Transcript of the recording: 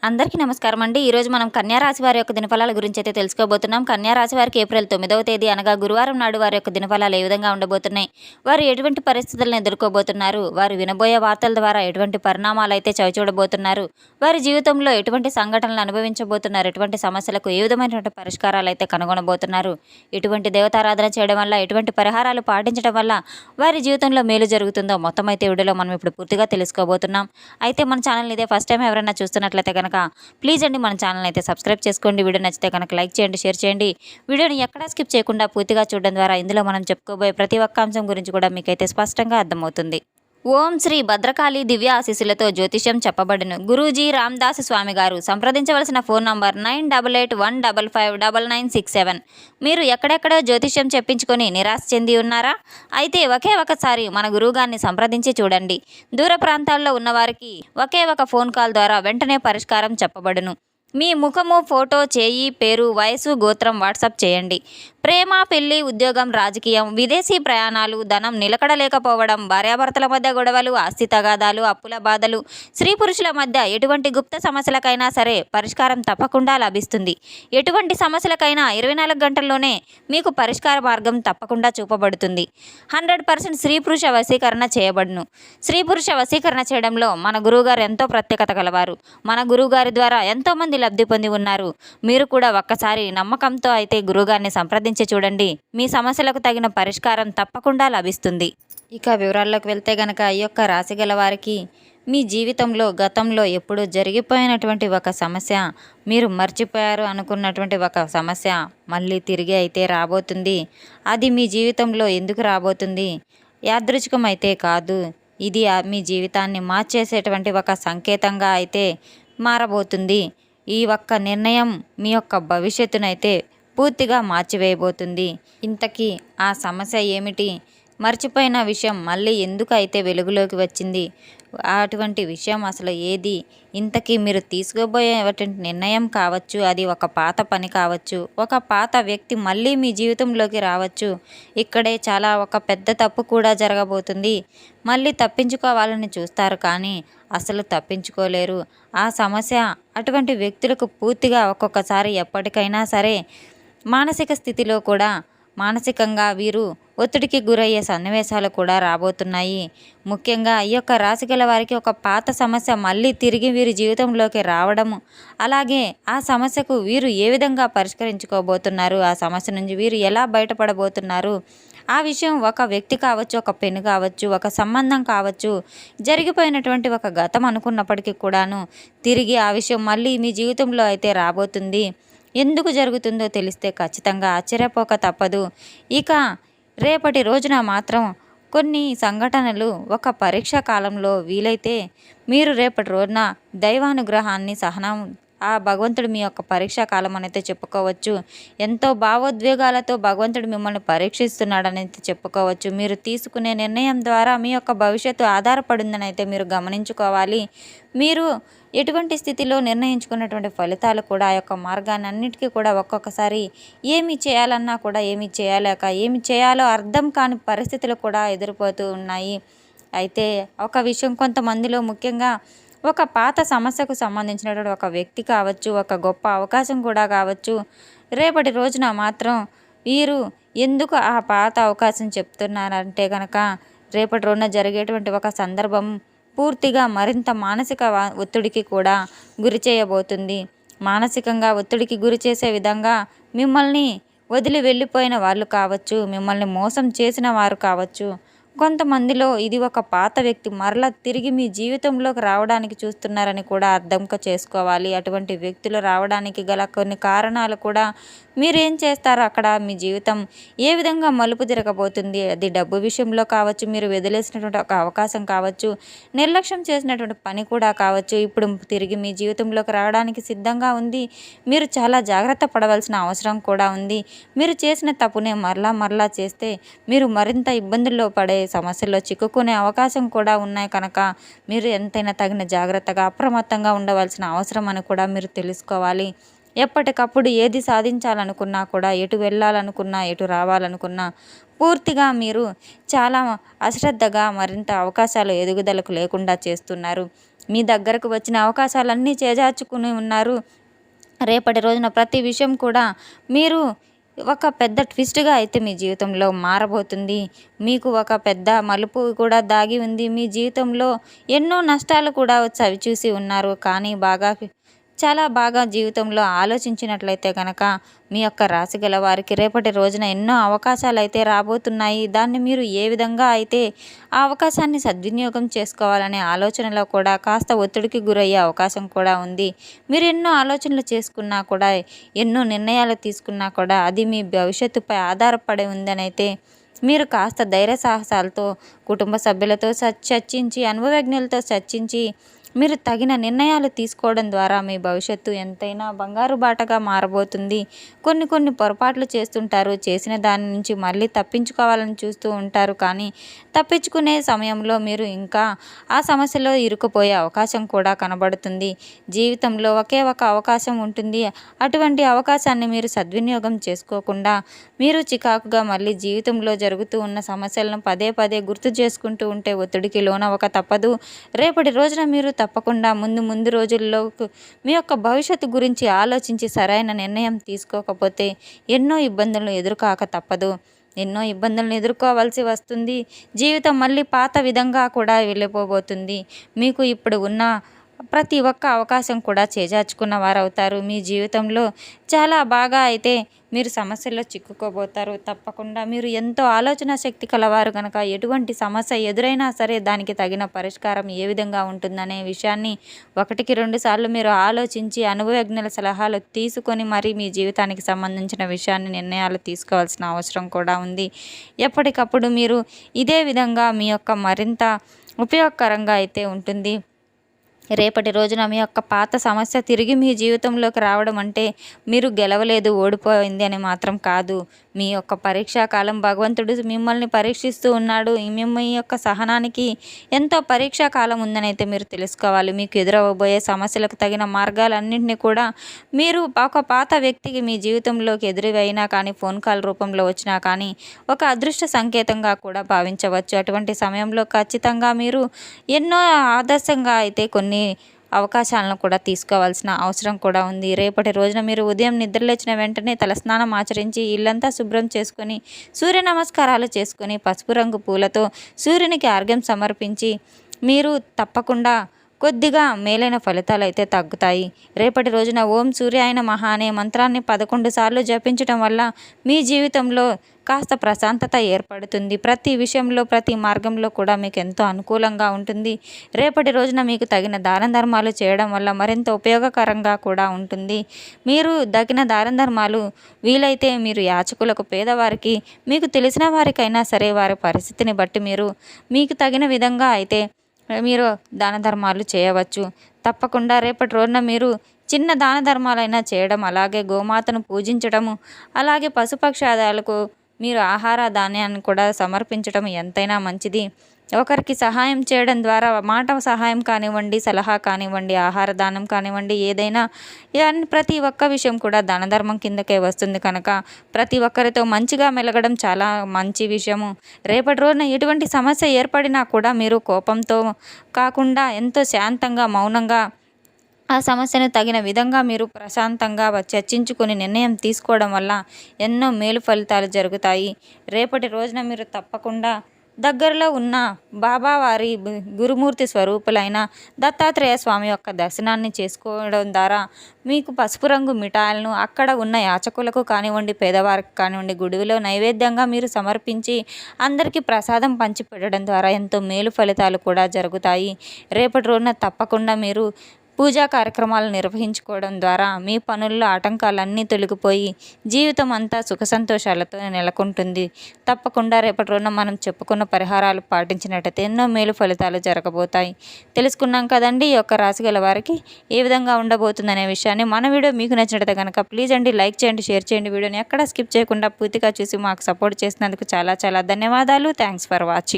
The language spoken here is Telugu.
అందరికీ నమస్కారం అండి. ఈరోజు మనం కన్యా రాశి వారి యొక్క దినఫలాల గురించి అయితే తెలుసుకోబోతున్నాం. కన్యా రాశి వారికి ఏప్రిల్ 9వ తేదీ అనగా గురువారం నాడు వారి యొక్క దినఫలాలు ఏ విధంగా ఉండబోతున్నాయి, వారు ఎటువంటి పరిస్థితులను ఎదుర్కోబోతున్నారు, వారు వినబోయే వార్తల ద్వారా ఎటువంటి పరిణామాలు అయితే చవిచూడబోతున్నారు, వారి జీవితంలో ఎటువంటి సంఘటనలు అనుభవించబోతున్నారు, ఎటువంటి సమస్యలకు ఏ విధమైనటువంటి పరిష్కారాలు అయితే కనుగొనబోతున్నారు, ఎటువంటి దేవతారాధన చేయడం వల్ల, ఎటువంటి పరిహారాలు పాటించడం వల్ల వారి జీవితంలో మేలు జరుగుతుందో మొత్తం అయితే వీడియోలో మనం ఇప్పుడు పూర్తిగా తెలుసుకోబోతున్నాం. అయితే మన ఛానల్ ఇదే ఫస్ట్ టైం ఎవరైనా చూస్తున్నట్లయితే కనుక ప్లీజ్ అండి మన ఛానల్ అయితే సబ్స్క్రైబ్ చేసుకోండి. వీడియో నచ్చితే కనుక లైక్ చేయండి, షేర్ చేయండి. వీడియోని ఎక్కడా స్కిప్ చేయకుండా పూర్తిగా చూడడం ద్వారా ఇందులో మనం చెప్పుకోబోయే ప్రతి ఒక్క అంశం గురించి కూడా మీకైతే స్పష్టంగా అర్థమవుతుంది. ఓం శ్రీ భద్రకాళి దివ్య ఆశీస్సులతో జ్యోతిష్యం చెప్పబడును. గురూజీ రామదాస్ స్వామి గారు. సంప్రదించవలసిన ఫోన్ నంబర్ 9881559967. మీరు ఎక్కడెక్కడో జ్యోతిష్యం చెప్పించుకొని నిరాశ చెంది ఉన్నారా? అయితే ఒకే ఒకసారి మన గురువుగారిని సంప్రదించి చూడండి. దూర ప్రాంతాల్లో ఉన్నవారికి ఒకే ఒక ఫోన్ కాల్ ద్వారా వెంటనే పరిష్కారం చెప్పబడును. మీ ముఖము, ఫోటో, చేయి, పేరు, వయసు, గోత్రం వాట్సాప్ చేయండి. ప్రేమ, పెళ్లి, ఉద్యోగం, రాజకీయం, విదేశీ ప్రయాణాలు, ధనం నిలకడలేకపోవడం, భార్యాభర్తల మధ్య గొడవలు, ఆస్తి తగాదాలు, అప్పుల బాధలు, స్త్రీ పురుషుల మధ్య ఎటువంటి గుప్త సమస్యలకైనా సరే పరిష్కారం తప్పకుండా లభిస్తుంది. ఎటువంటి సమస్యలకైనా 24 గంటల్లోనే మీకు పరిష్కార మార్గం తప్పకుండా చూపబడుతుంది. 100% స్త్రీ పురుష వశీకరణ చేయబడును. స్త్రీ పురుష వశీకరణ చేయడంలో మన గురువుగారు ఎంతో ప్రత్యేకత కలవారు. మన గురువుగారి ద్వారా ఎంతోమంది లబ్ధి పొంది ఉన్నారు. మీరు కూడా ఒక్కసారి నమ్మకంతో అయితే గురువుగారిని సంప్రదించి చూడండి. మీ సమస్యలకు తగిన పరిష్కారం తప్పకుండా లభిస్తుంది. ఇక వివరాల్లోకి వెళ్తే గనక ఈ యొక్క రాశి గల వారికి మీ జీవితంలో గతంలో ఎప్పుడూ జరిగిపోయినటువంటి ఒక సమస్య, మీరు మర్చిపోయారు అనుకున్నటువంటి ఒక సమస్య మళ్ళీ తిరిగి అయితే రాబోతుంది. అది మీ జీవితంలో ఎందుకు రాబోతుంది? యాదృచ్ఛికం అయితే కాదు. ఇది మీ జీవితాన్ని మార్చేసేటువంటి ఒక సంకేతంగా అయితే మారబోతుంది. ఈ ఒక్క నిర్ణయం మీ యొక్క భవిష్యత్తునైతే పూర్తిగా మార్చివేయబోతుంది. ఇంతకీ ఆ సమస్య ఏమిటి? మర్చిపోయిన విషయం మళ్ళీ ఎందుకు అయితే వెలుగులోకి వచ్చింది? అటువంటి విషయం అసలు ఏది? ఇంతకీ మీరు తీసుకోబోయేటువంటి నిర్ణయం కావచ్చు, అది ఒక పాత పని కావచ్చు, ఒక పాత వ్యక్తి మళ్ళీ మీ జీవితంలోకి రావచ్చు. ఇక్కడే చాలా ఒక పెద్ద తప్పు కూడా జరగబోతుంది. మళ్ళీ తప్పించుకోవాలని చూస్తారు కానీ అసలు తప్పించుకోలేరు. ఆ సమస్య అటువంటి వ్యక్తులకు పూర్తిగా ఒక్కొక్కసారి ఎప్పటికైనా సరే మానసిక స్థితిలో కూడా మానసికంగా వీరు ఒత్తిడికి గురయ్యే సన్నివేశాలు కూడా రాబోతున్నాయి. ముఖ్యంగా ఈ యొక్క రాశి గల వారికి ఒక పాత సమస్య మళ్ళీ తిరిగి వీరి జీవితంలోకి రావడము, అలాగే ఆ సమస్యకు వీరు ఏ విధంగా పరిష్కరించుకోబోతున్నారు, ఆ సమస్య నుంచి వీరు ఎలా బయటపడబోతున్నారు, ఆ విషయం ఒక వ్యక్తి కావచ్చు, ఒక పెను కావచ్చు, ఒక సంబంధం కావచ్చు, జరిగిపోయినటువంటి ఒక గతం అనుకున్నప్పటికీ కూడాను తిరిగి ఆ విషయం మళ్ళీ మీ జీవితంలో అయితే రాబోతుంది. ఎందుకు జరుగుతుందో తెలిస్తే ఖచ్చితంగా ఆశ్చర్యపోక తప్పదు. ఇక రేపటి రోజున మాత్రం కొన్ని సంఘటనలు ఒక పరీక్షా కాలంలో వీలైతే మీరు రేపటి రోజున దైవానుగ్రహాన్ని, సహనం, ఆ భగవంతుడు మీ యొక్క పరీక్షా కాలం అనేది చెప్పుకోవచ్చు. ఎంతో భావోద్వేగాలతో భగవంతుడు మిమ్మల్ని పరీక్షిస్తున్నాడని అయితే చెప్పుకోవచ్చు. మీరు తీసుకునే నిర్ణయం ద్వారా మీ యొక్క భవిష్యత్తు ఆధారపడిందని అయితే మీరు గమనించుకోవాలి. మీరు ఎటువంటి స్థితిలో నిర్ణయించుకున్నటువంటి ఫలితాలు కూడా ఆ యొక్క మార్గాన్ని అన్నిటికీ కూడా ఒక్కొక్కసారి ఏమి చేయాలన్నా కూడా ఏమి చేయలేక, ఏమి చేయాలో అర్థం కాని పరిస్థితులు కూడా ఎదురుపోతూ ఉన్నాయి. అయితే ఒక విషయం కొంతమందిలో ముఖ్యంగా ఒక పాత సమస్యకు సంబంధించినటువంటి ఒక వ్యక్తి కావచ్చు, ఒక గొప్ప అవకాశం కూడా కావచ్చు, రేపటి రోజున మాత్రం వీరు ఎందుకు ఆ పాత అవకాశం చెప్తున్నారంటే కనుక రేపటి రోజున జరిగేటువంటి ఒక సందర్భం పూర్తిగా మరింత మానసిక ఒత్తిడికి కూడా గురి చేయబోతుంది. మానసికంగా ఒత్తిడికి గురి చేసే విధంగా మిమ్మల్ని వదిలి వెళ్ళిపోయిన వాళ్ళు కావచ్చు, మిమ్మల్ని మోసం చేసిన వారు కావచ్చు, కొంతమందిలో ఇది ఒక పాత వ్యక్తి మరలా తిరిగి మీ జీవితంలోకి రావడానికి చూస్తున్నారని కూడా అర్థం చేసుకోవాలి. అటువంటి వ్యక్తులు రావడానికి గల కొన్ని కారణాలు కూడా మీరేం చేస్తారో అక్కడ మీ జీవితం ఏ విధంగా మలుపు తిరగబోతుంది, అది డబ్బు విషయంలో కావచ్చు, మీరు వదిలేసినటువంటి ఒక అవకాశం కావచ్చు, నిర్లక్ష్యం చేసినటువంటి పని కూడా కావచ్చు, ఇప్పుడు తిరిగి మీ జీవితంలోకి రావడానికి సిద్ధంగా ఉంది. మీరు చాలా జాగ్రత్త పడవలసిన అవసరం కూడా ఉంది. మీరు చేసిన తప్పునే మరలా చేస్తే మీరు మరింత ఇబ్బందుల్లో పడే సమస్యల్లో చిక్కుకునే అవకాశం కూడా ఉన్నాయి. కనుక మీరు ఎంతైనా తగిన జాగ్రత్తగా అప్రమత్తంగా ఉండవలసిన అవసరం అని కూడా మీరు తెలుసుకోవాలి. ఎప్పటికప్పుడు ఏది సాధించాలనుకున్నా కూడా, ఎటు వెళ్ళాలనుకున్నా, ఎటు రావాలనుకున్నా పూర్తిగా మీరు చాలా అశ్రద్ధగా మరింత అవకాశాలు ఎదుగుదలకు లేకుండా చేస్తున్నారు. మీ దగ్గరకు వచ్చిన అవకాశాలన్నీ చేజార్చుకుని ఉన్నారు. రేపటి రోజున ప్రతి విషయం కూడా మీరు ఒక పెద్ద ట్విస్ట్‌గా అయితే మీ జీవితంలో మారబోతుంది. మీకు ఒక పెద్ద మలుపు కూడా దాగి ఉంది. మీ జీవితంలో ఎన్నో నష్టాలు కూడా చవిచూసి ఉన్నారు. కానీ చాలా బాగా జీవితంలో ఆలోచించినట్లయితే గనక మీ యొక్క రాశి గల వారికి రేపటి రోజున ఎన్నో అవకాశాలైతే రాబోతున్నాయి. దాన్ని మీరు ఏ విధంగా అయితే ఆ అవకాశాన్ని సద్వినియోగం చేసుకోవాలనే ఆలోచనలో కూడా కాస్త ఒత్తిడికి గురయ్యే అవకాశం కూడా ఉంది. మీరు ఎన్నో ఆలోచనలు చేసుకున్నా కూడా, ఎన్నో నిర్ణయాలు తీసుకున్నా కూడా అది మీ భవిష్యత్తుపై ఆధారపడి ఉందనైతే మీరు కాస్త ధైర్య సాహసాలతో కుటుంబ సభ్యులతో చర్చించి, అనుభవజ్ఞులతో చర్చించి మీరు తగిన నిర్ణయాలు తీసుకోవడం ద్వారా మీ భవిష్యత్తు ఎంతైనా బంగారు బాటగా మారబోతుంది. కొన్ని పొరపాట్లు చేస్తుంటారు. చేసిన దాని నుంచి మళ్ళీ తప్పించుకోవాలని చూస్తూ ఉంటారు. కానీ తప్పించుకునే సమయంలో మీరు ఇంకా ఆ సమస్యలో ఇరుక్కుపోయే అవకాశం కూడా కనబడుతుంది. జీవితంలో ఒకే ఒక అవకాశం ఉంటుంది. అటువంటి అవకాశాన్ని మీరు సద్వినియోగం చేసుకోకుండా మీరు చికాకుగా మళ్ళీ జీవితంలో జరుగుతూ ఉన్న సమస్యలను పదే పదే గుర్తు చేసుకుంటూ ఉంటే ఒత్తిడికి లోనవ్వక తప్పదు. రేపటి రోజున మీరు తప్పకుండా ముందు రోజుల్లో మీ యొక్క భవిష్యత్తు గురించి ఆలోచించి సరైన నిర్ణయం తీసుకోకపోతే ఎన్నో ఇబ్బందులను ఎదుర్కోక తప్పదు. ఎన్నో ఇబ్బందులను ఎదుర్కోవాల్సి వస్తుంది. జీవితం మళ్ళీ పాత విధంగా కూడా వెళ్ళిపోబోతుంది. మీకు ఇప్పుడు ఉన్న ప్రతి ఒక్క అవకాశం కూడా చేజార్చుకున్న వారవుతారు. మీ జీవితంలో చాలా బాగా అయితే మీరు సమస్యల్లో చిక్కుకోబోతారు. తప్పకుండా మీరు ఎంతో ఆలోచన శక్తి కలవారు కనుక ఎటువంటి సమస్య ఎదురైనా సరే దానికి తగిన పరిష్కారం ఏ విధంగా ఉంటుందనే విషయాన్ని 1కి 2 సార్లు మీరు ఆలోచించి అనుభవజ్ఞుల సలహాలు తీసుకొని మరి మీ జీవితానికి సంబంధించిన విషయాన్ని నిర్ణయాలు తీసుకోవాల్సిన అవసరం కూడా ఉంది. ఎప్పటికప్పుడు మీరు ఇదే విధంగా మీ యొక్క మరింత ఉపయోగకరంగా అయితే ఉంటుంది. రేపటి రోజున మీ యొక్క పాత సమస్య తిరిగి మీ జీవితంలోకి రావడం అంటే మీరు గెలవలేదు, ఓడిపోయింది అని మాత్రం కాదు. మీ యొక్క పరీక్షా కాలం భగవంతుడు మిమ్మల్ని పరీక్షిస్తూ ఉన్నాడు. మీ యొక్క సహనానికి ఎంతో పరీక్షా కాలం ఉందని మీరు తెలుసుకోవాలి. మీకు ఎదురవబోయే సమస్యలకు తగిన మార్గాలన్నింటినీ కూడా మీరు ఒక పాత వ్యక్తికి మీ జీవితంలోకి ఎదురువైనా కానీ ఫోన్ కాల్ రూపంలో వచ్చినా కానీ ఒక అదృష్ట సంకేతంగా కూడా భావించవచ్చు. అటువంటి సమయంలో ఖచ్చితంగా మీరు ఎన్నో ఆదర్శంగా అయితే కొన్ని అవకాశాలను కూడా తీసుకోవాల్సిన అవసరం కూడా ఉంది. రేపటి రోజున మీరు ఉదయం నిద్రలేచిన వెంటనే తలస్నానం ఆచరించి ఇల్లంతా శుభ్రం చేసుకొని సూర్య నమస్కారాలు చేసుకొని పసుపు రంగు పూలతో సూర్యునికి అర్ఘ్యం సమర్పించి మీరు తప్పకుండా కొద్దిగా మేలైన ఫలితాలు అయితే తగ్గుతాయి. రేపటి రోజున ఓం సూర్యాయ నమః అనే మంత్రాన్ని 11 సార్లు జపించడం వల్ల మీ జీవితంలో కాస్త ప్రశాంతత ఏర్పడుతుంది. ప్రతి విషయంలో ప్రతి మార్గంలో కూడా మీకు ఎంతో అనుకూలంగా ఉంటుంది. రేపటి రోజున మీకు తగిన దాన ధర్మాలు చేయడం వల్ల మరింత ఉపయోగకరంగా కూడా ఉంటుంది. మీరు తగిన దాన ధర్మాలు వీలైతే మీరు యాచకులకు, పేదవారికి, మీకు తెలిసిన వారికైనా సరే వారి పరిస్థితిని బట్టి మీకు తగిన విధంగా అయితే మీరు దాన ధర్మాలు చేయవచ్చు. తప్పకుండా రేపటి రోజున మీరు చిన్న దాన ధర్మాలైనా చేయడం, అలాగే గోమాతను పూజించడము, అలాగే పశుపక్షాదాలకు మీరు ఆహార ధాన్యాన్ని కూడా సమర్పించడం ఎంతైనా మంచిది. ఒకరికి సహాయం చేయడం ద్వారా మాట సహాయం కానివ్వండి, సలహా కానివ్వండి, ఆహార దానం కానివ్వండి, ఏదైనా ప్రతి ఒక్క విషయం కూడా దాన ధర్మం కిందకే వస్తుంది కనుక ప్రతి ఒక్కరితో మంచిగా మెలగడం చాలా మంచి విషయము. రేపటి రోజున ఎటువంటి సమస్య ఏర్పడినా కూడా మీరు కోపంతో కాకుండా ఎంతో శాంతంగా, మౌనంగా ఆ సమస్యను తగిన విధంగా మీరు ప్రశాంతంగా చర్చించుకొని నిర్ణయం తీసుకోవడం వల్ల ఎన్నో మేలు ఫలితాలు జరుగుతాయి. రేపటి రోజున మీరు తప్పకుండా దగ్గరలో ఉన్న బాబావారి గురుమూర్తి స్వరూపులైన దత్తాత్రేయ స్వామి యొక్క దర్శనాన్ని చేసుకోవడం ద్వారా మీకు పసుపు రంగు మిఠాయిలను అక్కడ ఉన్న యాచకులకు కానివ్వండి, పేదవారికి కానివ్వండి గుడిలో నైవేద్యంగా మీరు సమర్పించి అందరికీ ప్రసాదం పంచిపెట్టడం ద్వారా ఎంతో మేలు ఫలితాలు కూడా జరుగుతాయి. రేపటి రోజున తప్పకుండా మీరు పూజా కార్యక్రమాలు నిర్వహించుకోవడం ద్వారా మీ పనుల్లో ఆటంకాలన్నీ తొలగిపోయి జీవితం అంతా సుఖ సంతోషాలతో నెలకొంటుంది. తప్పకుండా రేపటి రోజున మనం చెప్పుకున్న పరిహారాలు పాటించినట్టయితే ఎన్నో మేలు ఫలితాలు జరగబోతాయి. తెలుసుకున్నాం కదండి ఈ యొక్క రాశి గల వారికి ఏ విధంగా ఉండబోతుందనే విషయాన్ని. మన వీడియో మీకు నచ్చినట్లయితే కనుక ప్లీజ్ అండి లైక్ చేయండి, షేర్ చేయండి. వీడియోని ఎక్కడ స్కిప్ చేయకుండా పూర్తిగా చూసి మాకు సపోర్ట్ చేసినందుకు చాలా చాలా ధన్యవాదాలు. Thanks for watching.